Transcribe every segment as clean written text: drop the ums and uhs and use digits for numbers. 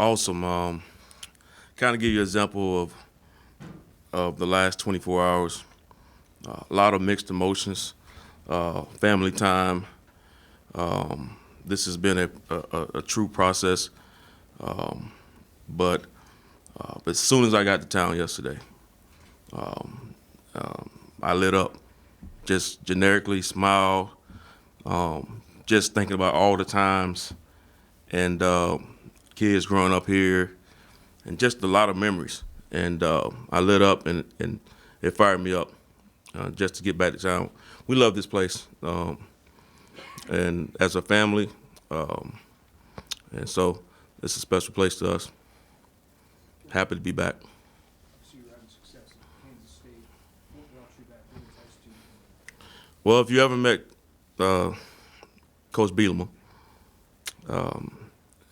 Awesome. Kind of give you an example of the last 24 hours. A lot of mixed emotions, family time. This has been a true process. Um, but as soon as I got to town yesterday, um, I lit up. Just generically smiled, just thinking about all the times and kids growing up here and just a lot of memories. And I lit up and it fired me up just to get back to town. We love this place, and as a family, um, and so it's a special place to us. Happy to be back. So you're having success in Kansas State. What brought you back? What enticed you? Well, if you ever met uh, Coach Bielema,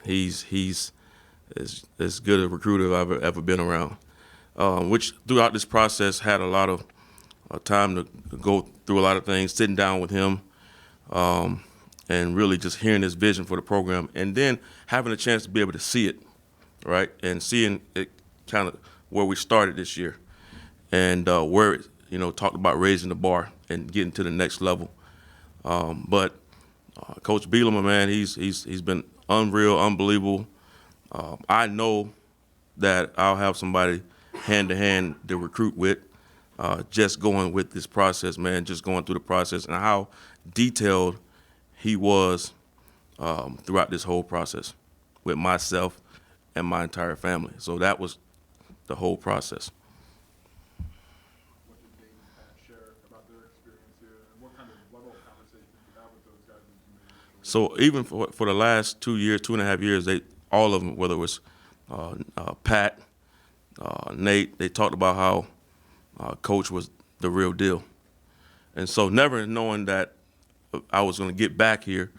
he's as good a recruiter I've ever been around. Which throughout this process had a lot of time to go through a lot of things, sitting down with him, and really just hearing his vision for the program, and then having a chance to be able to see it, right, and seeing it kind of where we started this year, and where it, talked about raising the bar and getting to the next level. But Coach Bielema, man, he's been unreal, unbelievable. I know that I'll have somebody hand to hand to recruit with. Just going with this process, man, just going through the process and how detailed he was throughout this whole process with myself and my entire family. So that was the whole process. What did Dave and Pat share about their experience here, and what kind of level of conversation did you have with those guys? So even for the last 2 years, 2.5 years, all of them, whether it was Pat, Nate, they talked about how Coach was the real deal. And so never knowing that I was going to get back here,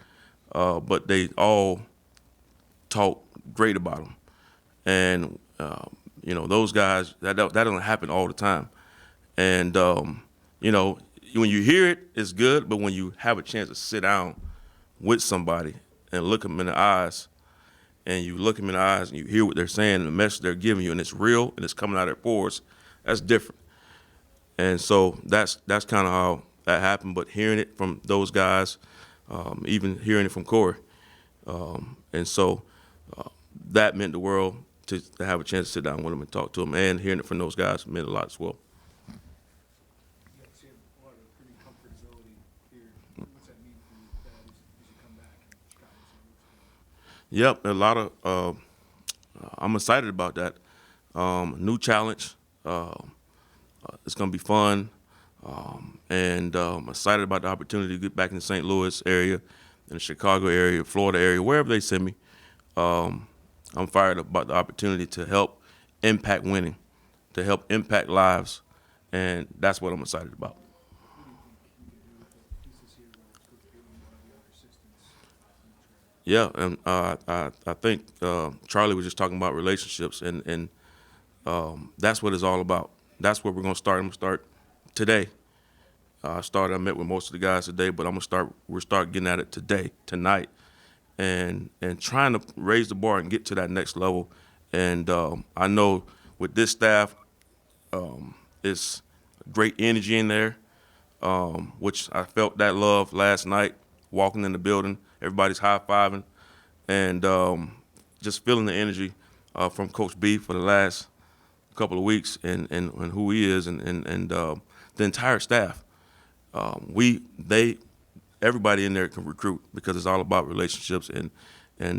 but they all talked great about him. And, those guys, that doesn't happen all the time. And, when you hear it, it's good, but when you have a chance to sit down with somebody and look them in the eyes, and you look them in the eyes and you hear what they're saying and the message they're giving you, and it's real and it's coming out of their pores, that's different. And so that's kind of how that happened. But hearing it from those guys, even hearing it from Corey, and so that meant the world to have a chance to sit down with them and talk to them, and hearing it from those guys meant a lot as well. You guys have a lot of pretty comfortability here. What's that mean for you, Dad, as you come back and guys? Yep, a lot of. I'm excited about that. New challenge. It's going to be fun, and I'm excited about the opportunity to get back in the St. Louis area, in the Chicago area, Florida area, wherever they send me. I'm fired about the opportunity to help impact winning, to help impact lives, and that's what I'm excited about. What do you think you can do with the pieces here, whether it's Coach Bielema or the other assistants in the training? Yeah, and I think Charlie was just talking about relationships, and that's what it's all about. That's where we're going to start. I'm going to start today. I met with most of the guys today, but we'll start getting at it today, tonight, and trying to raise the bar and get to that next level. And I know with this staff, it's great energy in there, which I felt that love last night, walking in the building, everybody's high-fiving, and just feeling the energy from Coach B for the last couple of weeks, and who he is, and the entire staff. Everybody in there can recruit because it's all about relationships, and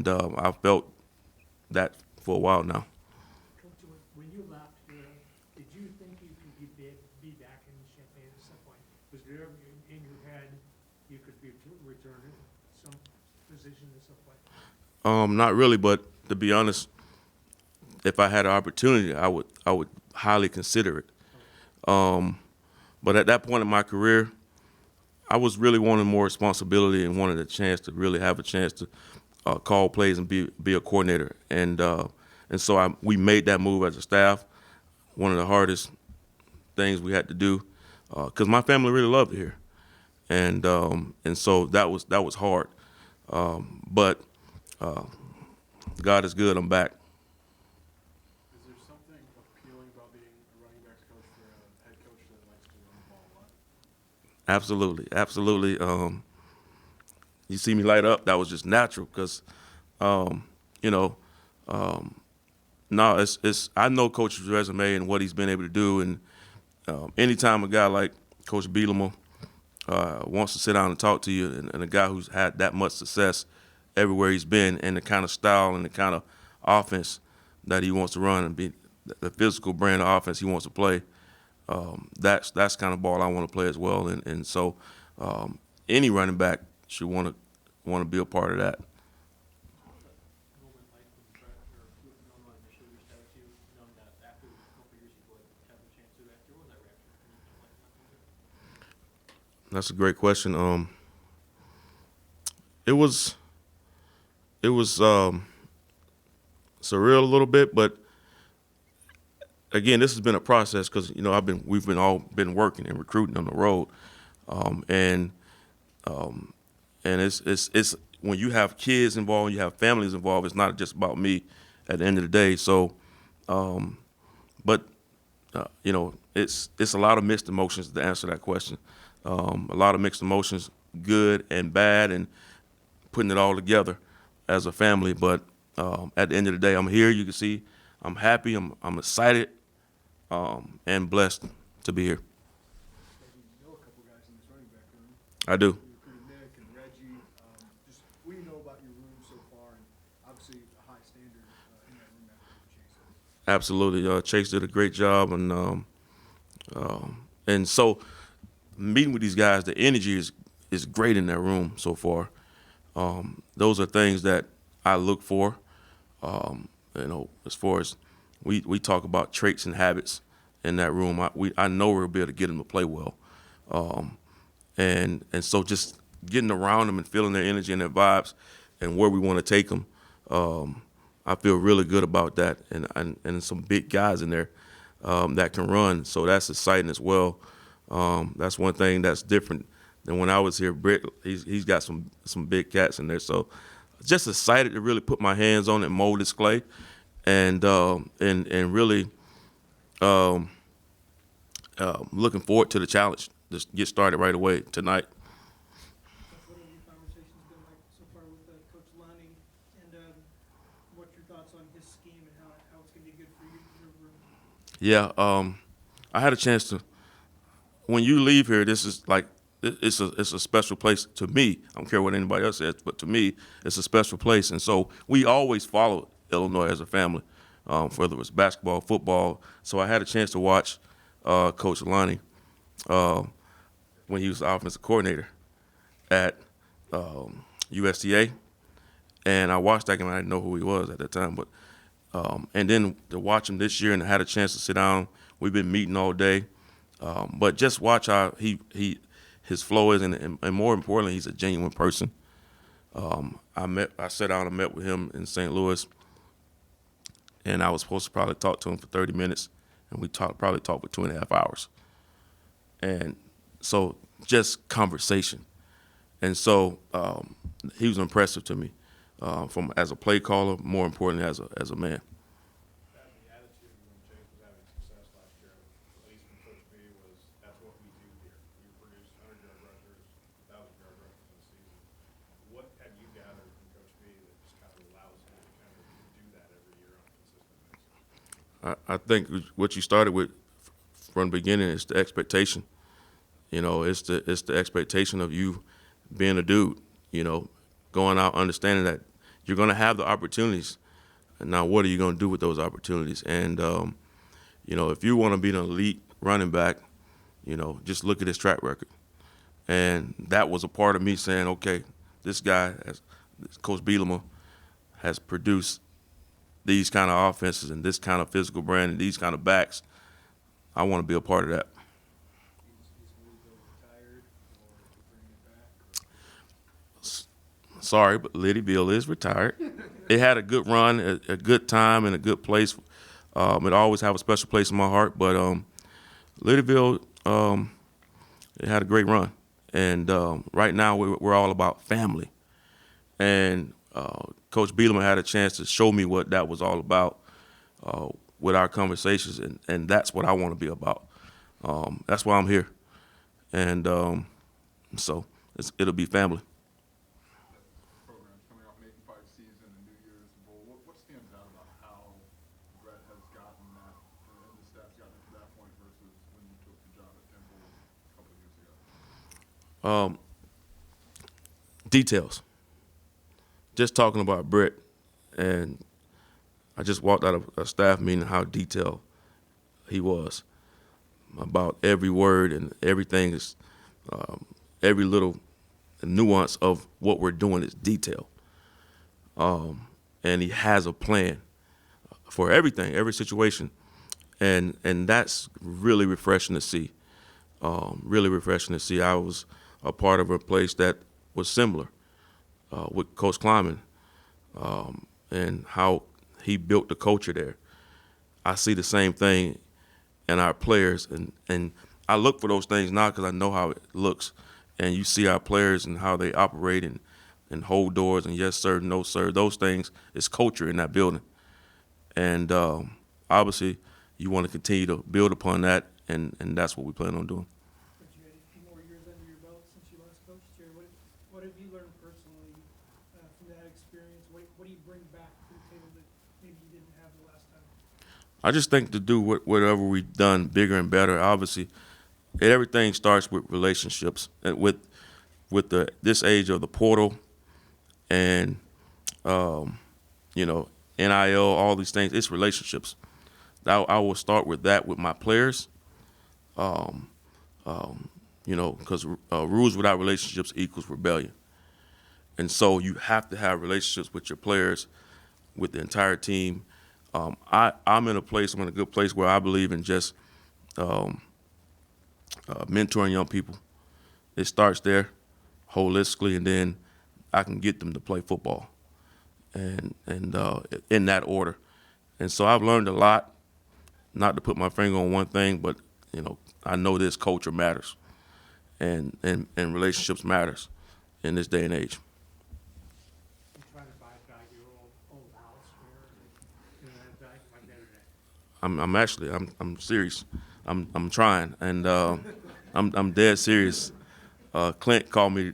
I've felt that for a while now. Coach, when you left here, did you think you could be back in Champaign at some point? Was there ever in your head you could be returning some position at some point? Not really, but to be honest, if I had an opportunity, I would highly consider it. But at that point in my career, I was really wanting more responsibility and wanted a chance to really have a chance to call plays and be a coordinator. And so we made that move as a staff. One of the hardest things we had to do because my family really loved it here, and so that was hard. But God is good. I'm back, Absolutely, absolutely. You see me light up. That was just natural because, you know, no, it's. I know Coach's resume and what he's been able to do, and anytime a guy like Coach Bielema wants to sit down and talk to you, and a guy who's had that much success everywhere he's been, and the kind of style and the kind of offense that he wants to run, and be the physical brand of offense he wants to play, that's kind of ball I want to play as well. And so any running back should want to be a part of that. Moment like when you try, or with Nolan initially reached out to you, knowing that after a couple years you would have a chance to after, what was that reaction? That's a great question. It was surreal a little bit, but again, this has been a process because we've been working and recruiting on the road, and it's when you have kids involved, you have families involved. It's not just about me at the end of the day. So, but it's a lot of mixed emotions to answer that question. A lot of mixed emotions, good and bad, and putting it all together as a family. But at the end of the day, I'm here. You can see I'm happy. I'm excited, and blessed to be here. You know a couple guys in this running back room. I do. You recruited Nick and Reggie. Just what do you know about your room so far, and obviously a high standard in that room after Chase. Absolutely. Chase did a great job, and so meeting with these guys, the energy is great in that room so far. Those are things that I look for. As far as we talk about traits and habits in that room, I know we'll be able to get them to play well, and so just getting around them and feeling their energy and their vibes and where we want to take them. I feel really good about that, and some big guys in there that can run, so that's exciting as well. That's one thing that's different than when I was here. Britt, he's got some big cats in there, so just excited to really put my hands on it and mold this clay, and really looking forward to the challenge. Just get started right away tonight. What have your conversations been like so far with Coach Lonnie, and what's your thoughts on his scheme and how it's going to be good for you in your room? Yeah, I had a chance to. When you leave here, this is like it's a special place to me. I don't care what anybody else says, but to me, it's a special place. And so we always followed Illinois as a family, whether it was basketball, football. So I had a chance to watch Coach Lonnie when he was the offensive coordinator at USTA, and I watched that game. I didn't know who he was at that time, but and then to watch him this year, and I had a chance to sit down. We've been meeting all day, but just watch how his flow is, and more importantly, he's a genuine person. I sat down and met with him in St. Louis, and I was supposed to probably talk to him for 30 minutes, and we probably talked for 2.5 hours. And so just conversation. And so he was impressive to me, as a play caller, more importantly as a man. The attitude when Chase was having success last year, at least from Coach B, was that's what we do here. You produce 100-yard rushers, 1,000-yard rushers in a season. What have you gathered from Coach B that just kind of allows him to kind of do that every year on a consistent basis? I think what you started with from the beginning is the expectation. It's the expectation of you being a dude, going out understanding that you're going to have the opportunities. And now what are you going to do with those opportunities? And, if you want to be an elite running back, just look at his track record. And that was a part of me saying, okay, this guy, Coach Bielema, has produced these kind of offenses and this kind of physical brand and these kind of backs. I want to be a part of that. He's retired, or bringing it back. Sorry, but Liddy Bill is retired. It had a good run, a good time, and a good place. It always have a special place in my heart. But Liddyville, it had a great run, and right now we're all about family. And Coach Bielema had a chance to show me what that was all about with our conversations, and that's what I want to be about. That's why I'm here, and So it'll be family. Programs coming off an 8-5 season and New Year's Bowl. What stands out about how Brett has gotten that, and the staff's gotten it to that point versus when you took the job at Temple a couple of years ago? Details. Just talking about Brett, and I just walked out of a staff meeting how detailed he was about every word and everything is every little nuance of what we're doing is detailed. And he has a plan for everything, every situation. And that's really refreshing to see. Really refreshing to see. I was a part of a place that was similar with Coach Kleiman and how he built the culture there. I see the same thing in our players, and I look for those things now because I know how it looks. And you see our players and how they operate and hold doors and yes sir, no sir. Those things is culture in that building. And obviously you want to continue to build upon that, and that's what we plan on doing. But you had a few more years under your belt since you last coached here. What have you learned personally from that experience? What do you bring back to the table that maybe you didn't have the last time? I just think to do whatever we've done bigger and better, obviously, everything starts with relationships. And with this age of the portal and, NIL, all these things, it's relationships. I will start with that with my players, because rules without relationships equals rebellion. And so you have to have relationships with your players, with the entire team. I'm in a good place where I believe in just mentoring young people. It starts there holistically, and then I can get them to play football and in that order. And so I've learned a lot, not to put my finger on one thing, but, I know this culture matters and relationships matters in this day and age. You trying to buy back your old house here, that back like that today? I'm serious. I'm trying, and I'm dead serious. Clint called me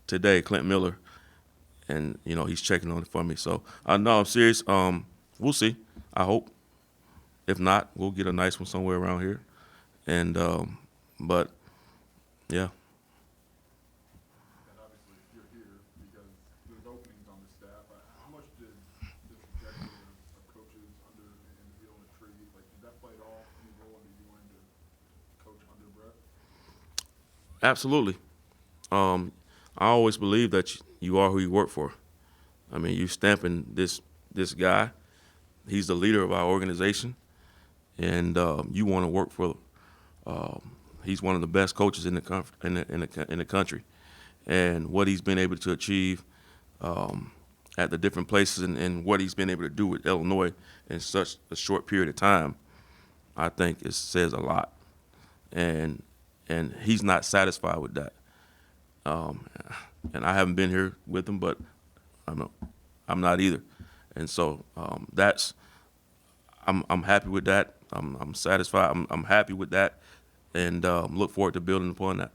today, Clint Miller, and he's checking on it for me. So I know I'm serious. We'll see. I hope. If not, we'll get a nice one somewhere around here. And but yeah. And obviously you're here because there's openings on the staff. How much did the trajectory of coaches under in the deal in the tree, did that play at all any role into you wanting to coach under Brett? Absolutely. I always believe that you are who you work for. I mean, you stamping this guy. He's the leader of our organization, and you want to work for. He's one of the best coaches in the country, and what he's been able to achieve at the different places, and what he's been able to do with Illinois in such a short period of time, I think it says a lot. And he's not satisfied with that. And I haven't been here with him, but I'm not either. And so I'm happy with that. I'm satisfied. I'm happy with that, and look forward to building upon that.